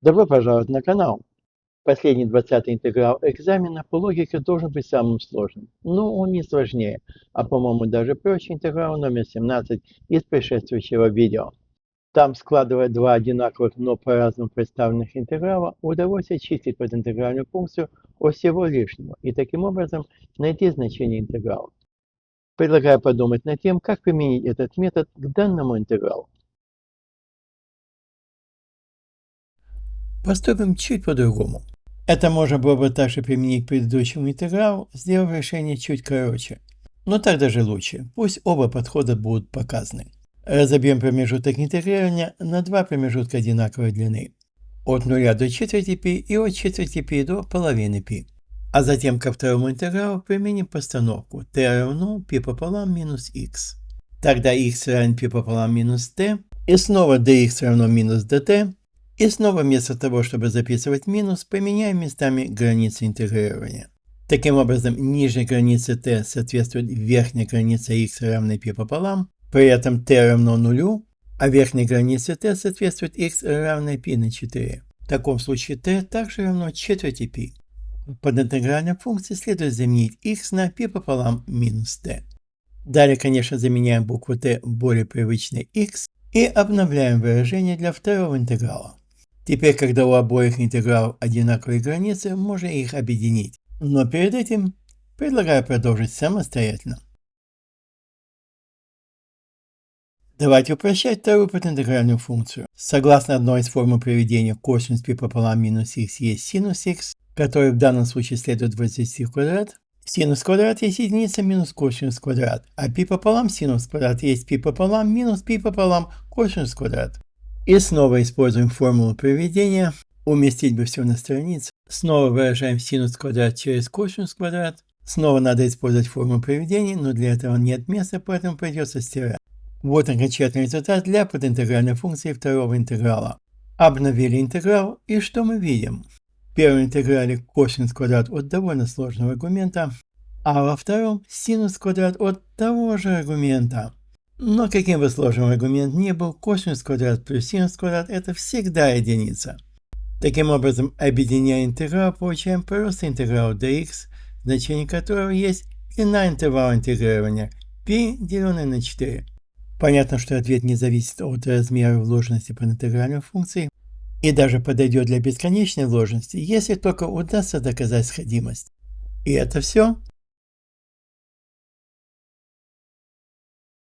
Добро пожаловать на канал. Последний 20-й интеграл экзамена по логике должен быть самым сложным. Но он не сложнее, а по-моему даже проще интеграла номер 17 из предшествующего видео. Там, складывая два одинаковых, но по-разному представленных интеграла, удалось очистить подинтегральную функцию от всего лишнего и таким образом найти значение интеграла. Предлагаю подумать над тем, как применить этот метод к данному интегралу. Поступим чуть по-другому. Это можно было бы также применить к предыдущему интегралу, сделав решение чуть короче. Но так даже лучше, пусть оба подхода будут показаны. Разобьем промежуток интегрирования на два промежутка одинаковой длины. От 0 до четверти π и от четверти π до половины π. А затем ко второму интегралу применим постановку t равно π пополам минус x. Тогда x равен π пополам минус t, и снова dx равно минус dt. И снова вместо того, чтобы записывать минус, поменяем местами границы интегрирования. Таким образом, нижняя граница t соответствует верхней границе x равной π пополам, при этом t равно нулю, а верхняя граница t соответствует x равной π на 4. В таком случае t также равно четверти π. Под интегральной функцией следует заменить x на π пополам минус t. Далее, конечно, заменяем букву t в более привычный x и обновляем выражение для второго интеграла. Теперь, когда у обоих интегралов одинаковые границы, можно их объединить. Но перед этим предлагаю продолжить самостоятельно. Давайте упрощать вторую подинтегральную функцию. Согласно одной из формул приведения, косинус π пополам минус x есть синус x, который в данном случае следует возвести в квадрат. Синус квадрат есть единица минус косинус квадрат, а π пополам синус квадрат есть π пополам минус π пополам косинус квадрат. И снова используем формулу приведения. Уместить бы все на странице. Снова выражаем синус квадрат через косинус квадрат. Снова надо использовать формулу приведения, но для этого нет места, поэтому придется стирать. Вот окончательный результат для подинтегральной функции второго интеграла. Обновили интеграл, и что мы видим? В первом интеграле косинус квадрат от довольно сложного аргумента, а во втором синус квадрат от того же аргумента. Но каким бы сложным аргумент ни был, косинус квадрат плюс синус квадрат это всегда единица. Таким образом, объединяя интеграл, получаем просто интеграл dx, значение которого есть длина интервала интегрирования π, деленное на 4. Понятно, что ответ не зависит от размера вложенности по интегральной функции и даже подойдет для бесконечной вложенности, если только удастся доказать сходимость. И это все.